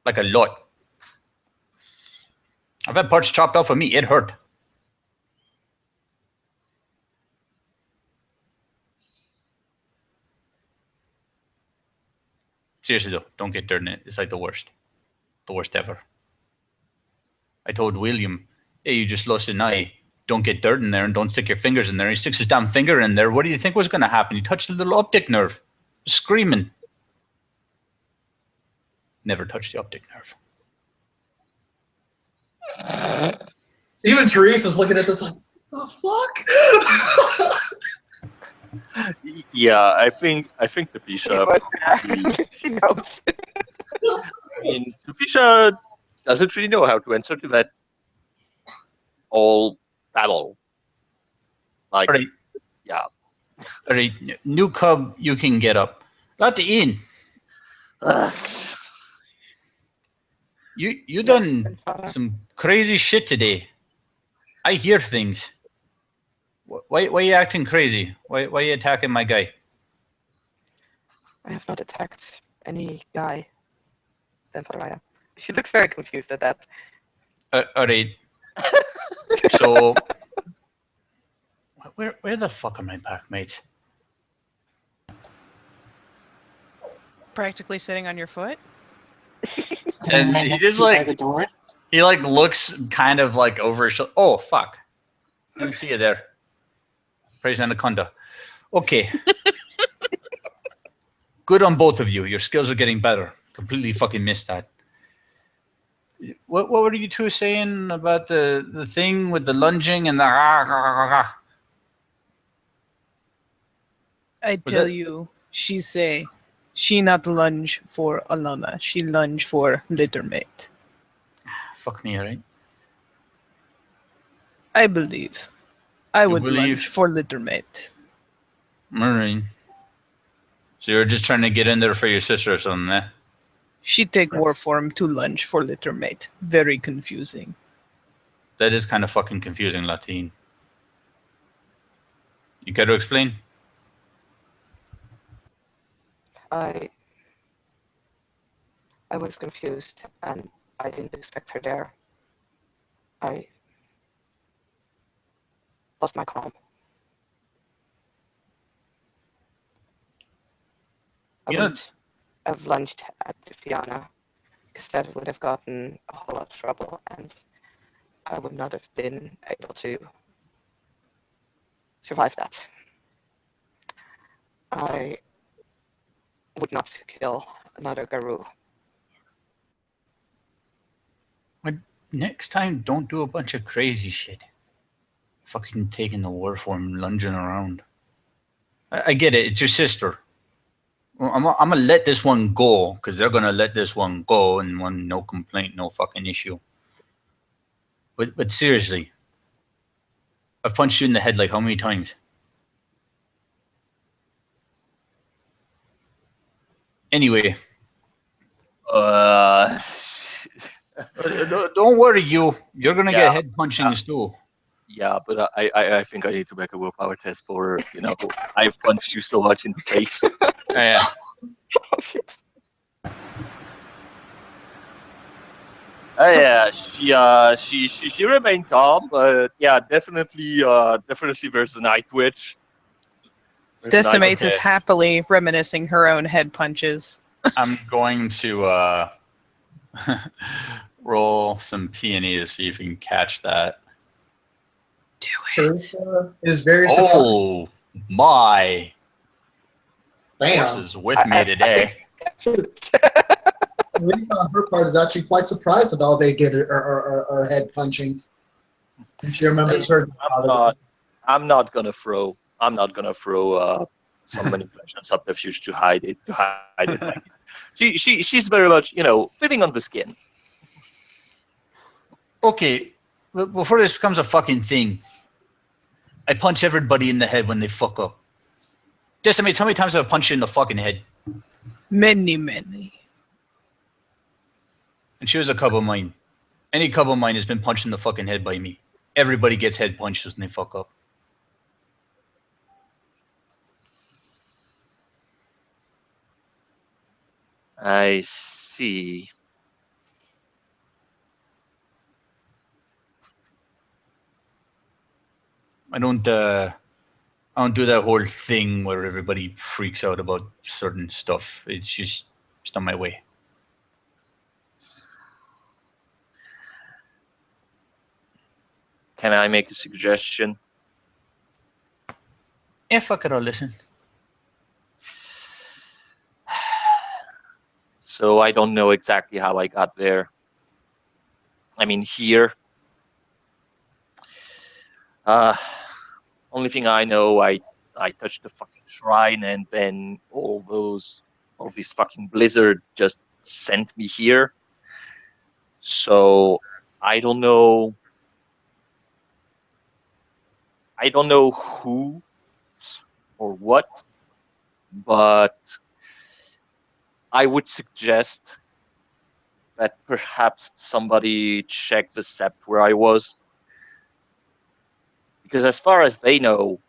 Like a lot. I've had parts chopped off of me. It hurt. Seriously though, don't get dirt in it. It's like the worst. The worst ever. I told William, hey, you just lost an eye. Don't get dirt in there and don't stick your fingers in there. He sticks his damn finger in there. What do you think was going to happen? He touched the little optic nerve. Screaming. Never touched the optic nerve. Even Teresa's looking at this like, the fuck? Yeah, I think the Pisha. She knows. I mean, Pisha doesn't really know how to answer to that all babble. Like, All right. yeah. All right, new cub, you can get up. Let the in. You done some crazy shit today. I hear things. Why are you acting crazy? Why are you attacking my guy? I have not attacked any guy. Then Faraya. She looks very confused at that. All right. So, where the fuck are my pack mates? Practically sitting on your foot. Standing And right he next just to you by like the door. he like looks kind of like over his shoulder. Oh fuck! I see you there. Praise Anaconda. Okay. Good on both of you. Your skills are getting better. Completely fucking missed that. What were you two saying about the thing with the lunging and the... I tell you, she say, she not lunge for Alana. She lunge for littermate. Fuck me, all right? I believe. I would believe? lunge for littermate. All right. So you're just trying to get in there for your sister or something, eh? She take war form to lunge for littermate. Very confusing. That is kind of fucking confusing, Latin. You care to explain? I was confused, and I didn't expect her there. I lost my calm. I You know- wouldn't have lunged at Fiona, because that would have gotten a whole lot of trouble, and I would not have been able to survive that. I would not kill another Garou. Next time, don't do a bunch of crazy shit. Fucking taking the war form, lunging around. I get it. It's your sister. Well, I'm gonna let this one go because they're gonna let this one go, and one no complaint, no fucking issue. But seriously, I've punched you in the head like how many times? Anyway, don't worry, you're gonna get head punchings too. Yeah, but I think I need to make a willpower test for, I punched you so much in the face. Yeah. Oh shit. Yeah, she remained calm, but yeah, definitely there's a night twitch. Decimates is Okay. happily reminiscing her own head punches. I'm going to roll some P&E to see if you can catch that. Do it. Teresa is very surprised. Oh my! Bam. Force is with me today. Teresa on her part is actually quite surprised that all they get are head punchings. And she remembers her. I'm not gonna throw some manipulation subterfuge to hide it. Like, she's very much fitting on the skin. Okay, before this becomes a fucking thing, I punch everybody in the head when they fuck up. Decimates, how many times have I punched you in the fucking head? Many, many. And she was a cub of mine. Any cub of mine has been punched in the fucking head by me. Everybody gets head punches when they fuck up. I see. I don't do that whole thing where everybody freaks out about certain stuff. It's just not my way. Can I make a suggestion? Yeah, fuck it, I'll listen. So I don't know exactly how I got there. I mean, here. Only thing I know, I touched the fucking shrine, and then all this fucking blizzard just sent me here. So I don't know. I don't know who or what, but I would suggest that perhaps somebody check the sept where I was. Because as far as they know,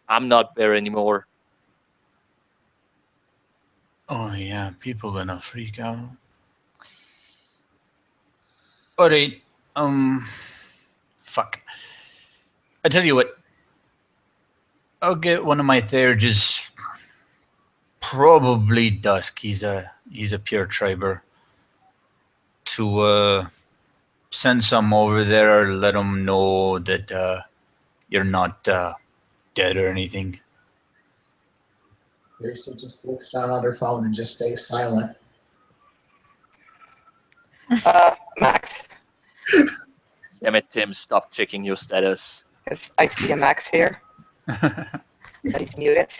I'm not there anymore. Oh yeah, people gonna freak out. Alright, fuck. I tell you what. I'll get one of my Theurges, probably Dusk. He's a pure triber. To send some over there, let him know that you're not dead or anything. Pearson just looks down on her phone and just stays silent. Max, Damn it, Tim, stop checking your status. because I see a Max here. He's muted.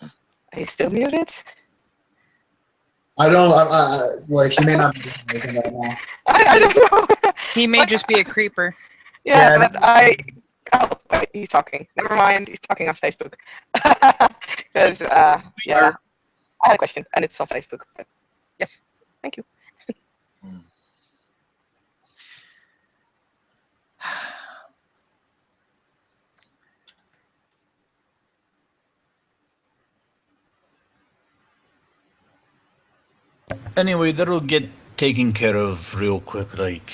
Are you still muted? I don't, like, he may not be doing anything right now. I don't know. He may just be a creeper. Yeah, Yeah, but Oh, wait, he's talking. Never mind, he's talking on Facebook. Because, yeah, I had a question, and it's on Facebook. But yes, thank you. Anyway, that'll get taken care of real quick. Like,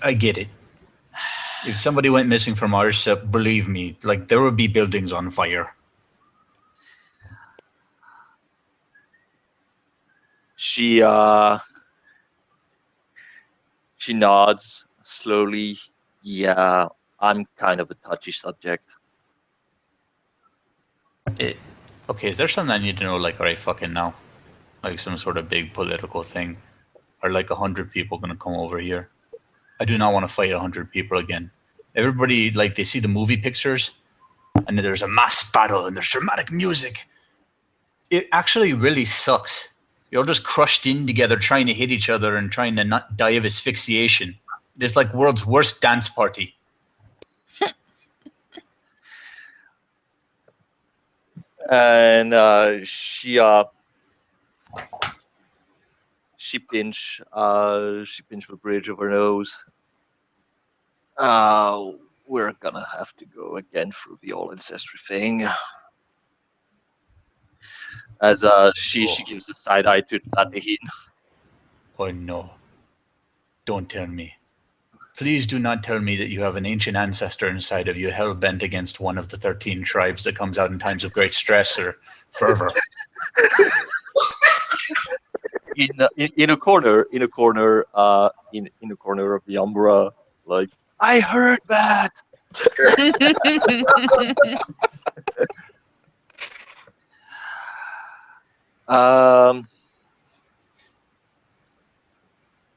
I get it. If somebody went missing from our set, believe me, like, there would be buildings on fire. She nods slowly. Yeah, I'm kind of a touchy subject. Okay, is there something I need to know, like, right fucking now? Like some sort of big political thing? Are like 100 people gonna come over here? I do not want to fight 100 people again. Everybody, like, they see the movie pictures, and then there's a mass battle, and there's dramatic music. It actually really sucks. You're all just crushed in together, trying to hit each other and trying to not die of asphyxiation. It's like world's worst dance party. And she pinch the bridge of her nose. We're gonna have to go again through the all ancestry thing. As she gives a side eye to Tatehin. Oh no. Don't tell me. Please do not tell me that you have an ancient ancestor inside of you hell-bent against one of the 13 tribes that comes out in times of great stress or fervor. In a corner of the Umbra, like, I heard that.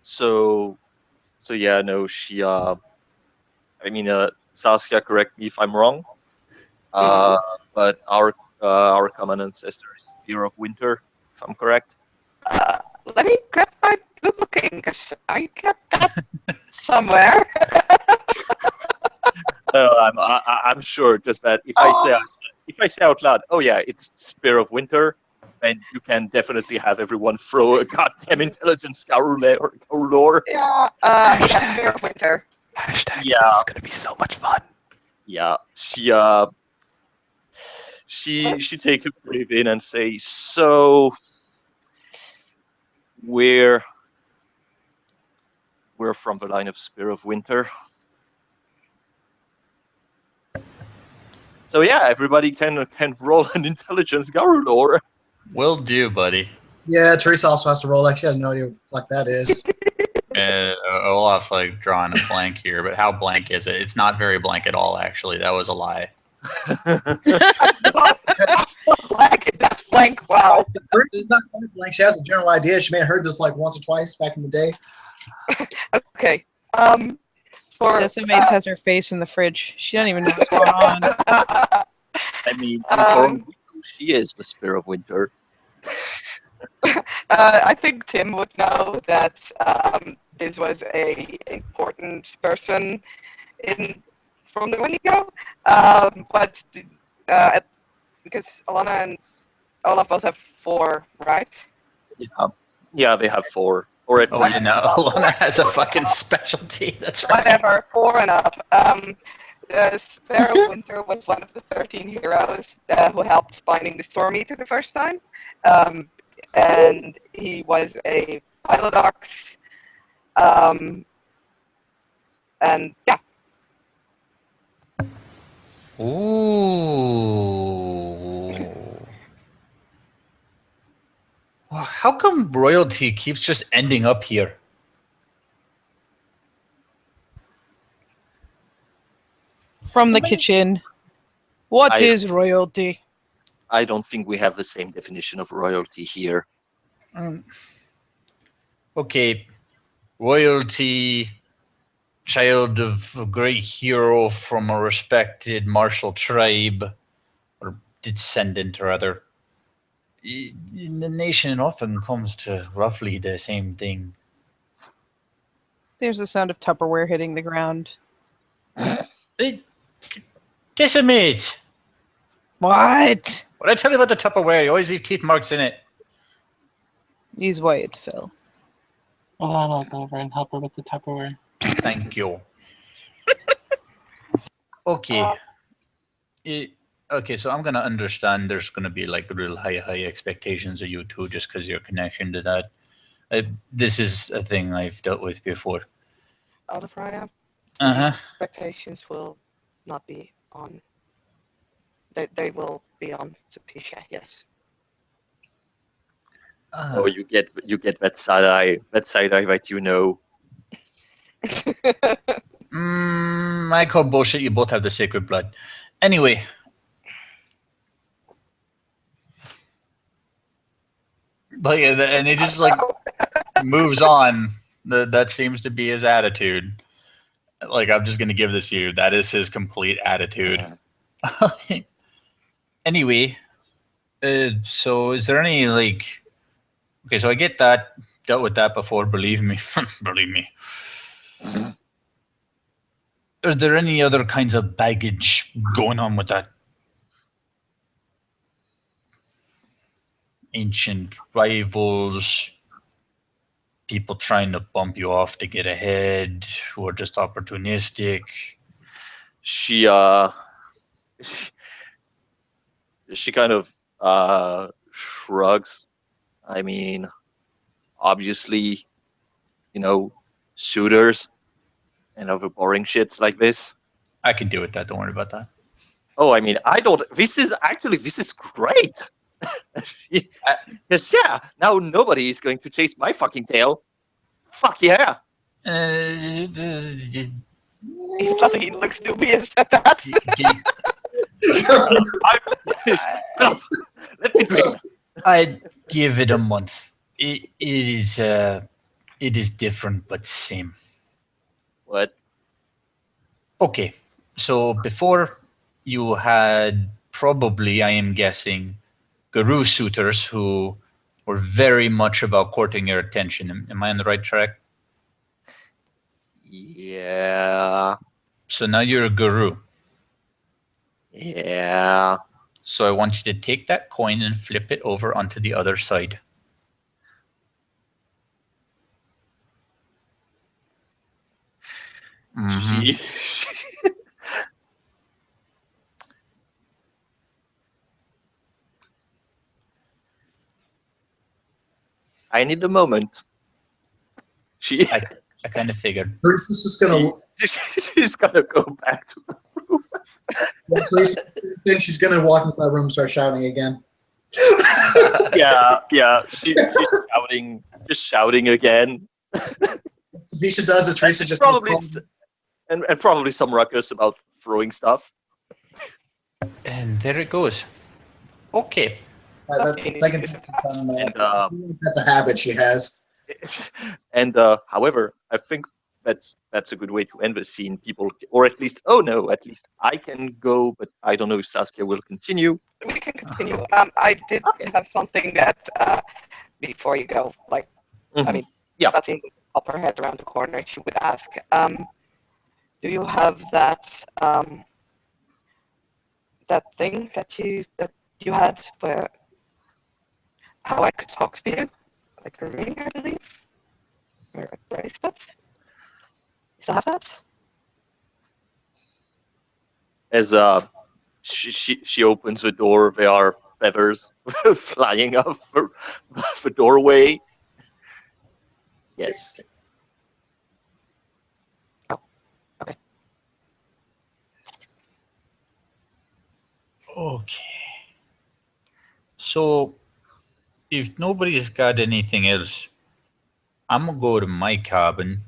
So yeah, no, she Saskia, correct me if I'm wrong. But our common ancestor is Spear of Winter, if I'm correct. Let me grab my blue booking, because I got that somewhere. I'm sure. Just that if I say out loud, oh yeah, it's Spear of Winter, then you can definitely have everyone throw a goddamn intelligence Garulor. Yeah, Spear of Winter. Hashtag Yeah. this is gonna be so much fun. Yeah, she take a breath in and say, so we're from the line of Spear of Winter. So yeah, everybody can roll an intelligence Garulor. Will do, buddy. Yeah, Teresa also has to roll. Like, she has no idea what the fuck that is. Olaf's like drawing a blank here, but how blank is it? It's not very blank at all, actually. That was a lie. That's blank. Wow. Teresa's not quite blank. She has a general idea. She may have heard this like once or twice back in the day. Okay. For Decimates has her face in the fridge. She doesn't even know what's going on. I mean, she is the Spear of Winter. I think Tim would know that this was a important person from the Wendigo, but because Alana and Olaf both have 4, right? Yeah, they have 4. Or at Oh, least you know, Alana has a fucking specialty. That's right. Whatever, 4 and up. Sparrow Winter was one of the 13 heroes who helped binding the Storm Eater the first time. And he was a Philodox. And yeah. Ooh. Well, how come royalty keeps just ending up here? from the kitchen. What I- is royalty? I don't think we have the same definition of royalty here. Okay, royalty, child of a great hero from a respected martial tribe, or descendant or other. In the nation, it often comes to roughly the same thing. There's the sound of Tupperware hitting the ground. It decimates. What? What I tell you about the Tupperware? You always leave teeth marks in it. He's why it fell. Well, I'll go over and help her with the Tupperware. Thank you. Okay. Okay, so I'm gonna understand there's gonna be like real high expectations of you two just because your connection to that. This is a thing I've dealt with before. Out of Raya, expectations will not be on. They will be on Zapisha, yes. Oh, you get that side eye that you know. I call bullshit. You both have the sacred blood. Anyway. But yeah, and he just like moves on. That seems to be his attitude. Like, I'm just gonna give this to you. That is his complete attitude. Anyway, so is there any like? Okay, so I get that. Dealt with that before. Believe me. Believe me. Are there any other kinds of baggage going on with that? Ancient rivals, people trying to bump you off to get ahead, who are just opportunistic. She kind of shrugs. I mean, obviously, suitors and other boring shits like this. I can deal with that. Don't worry about that. Oh, I mean, I don't. This is great. Yes, yeah. Now nobody is going to chase my fucking tail. Fuck yeah. He looks dubious at that. Let me drink. I'd give it a month. It is different but same. What? Okay, so before you had probably, I am guessing, guru suitors who were very much about courting your attention. Am I on the right track? Yeah. So now you're a guru. Yeah. So I want you to take that coin and flip it over onto the other side. She I need a moment. I kind of figured. Teresa's just gonna. She's gonna go back to the room. She's gonna walk inside the room and start shouting again. Yeah. She's shouting again. Misha does it. Teresa just probably goes, and probably some ruckus about throwing stuff. And there it goes. Okay. that's the second time she's done that. And, I feel like that's a habit she has. And however, I think that's a good way to end the scene. People, or at least I can go, but I don't know if Saskia will continue. We can continue. I did have something that before you go, like, I mean, nothing up her head around the corner. She would ask, "Do you have that that thing that you had where how I could talk to you, like a ring, I believe, or a bracelet? You still have that?" As she opens the door, there are feathers flying off the doorway. Yes. Oh, okay. Okay. So, if nobody's got anything else, I'm gonna go to my cabin,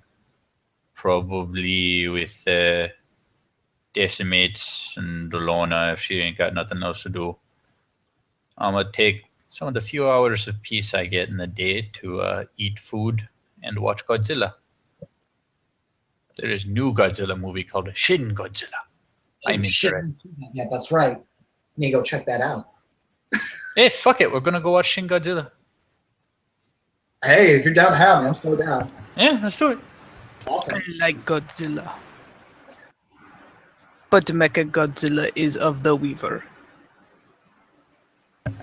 probably with decimates and Delona if she ain't got nothing else to do. I'm gonna take some of the few hours of peace I get in the day to eat food and watch Godzilla. There is new Godzilla movie called Shin Godzilla. I'm interested. Yeah, that's right. Need to go check that out. Hey, fuck it. We're gonna go watch Shin Godzilla. Hey, if you're down to have me, I'm still down. Yeah, let's do it. Awesome. I like Godzilla. But Mecha Godzilla is of the Weaver.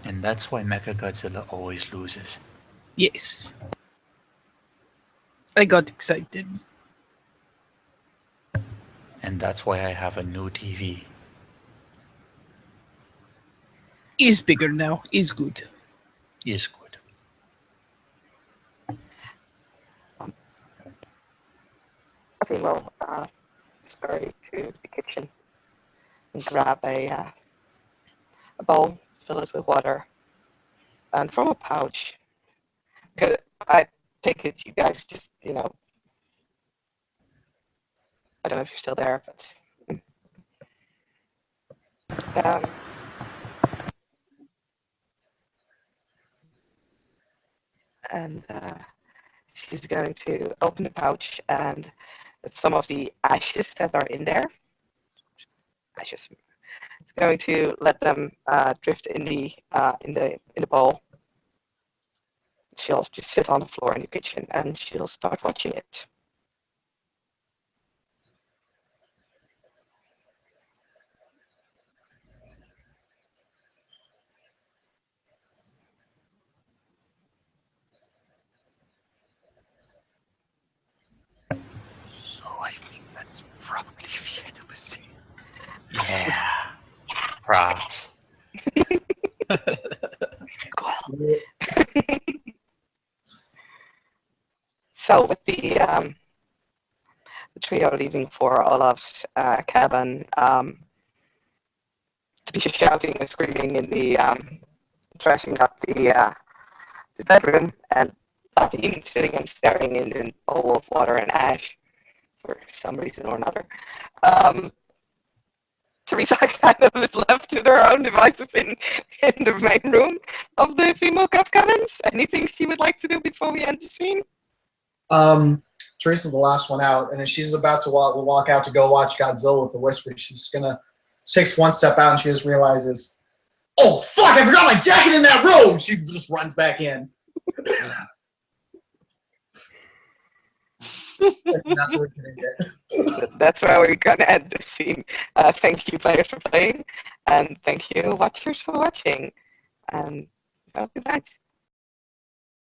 And that's why Mecha Godzilla always loses. Yes. I got excited. And that's why I have a new TV. Is bigger now. Is good. Is good. I think we'll scurry to the kitchen and grab a bowl, fill it with water, and from a pouch. Because I take it you guys just, I don't know if you're still there, but and she's going to open the pouch, and some of the ashes that are in there, it's going to let them drift in the bowl. She'll just sit on the floor in the kitchen, and she'll start watching it. So I think that's probably the end of the scene. Yeah. Props. So with the trio leaving for Olaf's cabin, Tapisha shouting and screaming in the trashing up the bedroom, and Dean sitting and staring in a bowl of water and ash for some reason or another. Teresa kind of is left to their own devices in the main room of the female cup cabins. Anything she would like to do before we end the scene? Teresa's the last one out, and as she's about to walk out to go watch Godzilla with the Whisper, she's gonna takes one step out and she just realizes, oh fuck! I forgot my jacket in that room. She just runs back in. That's where we're gonna get. That's where we're gonna end the scene. Thank you, players, for playing, and thank you, watchers, for watching. And good night.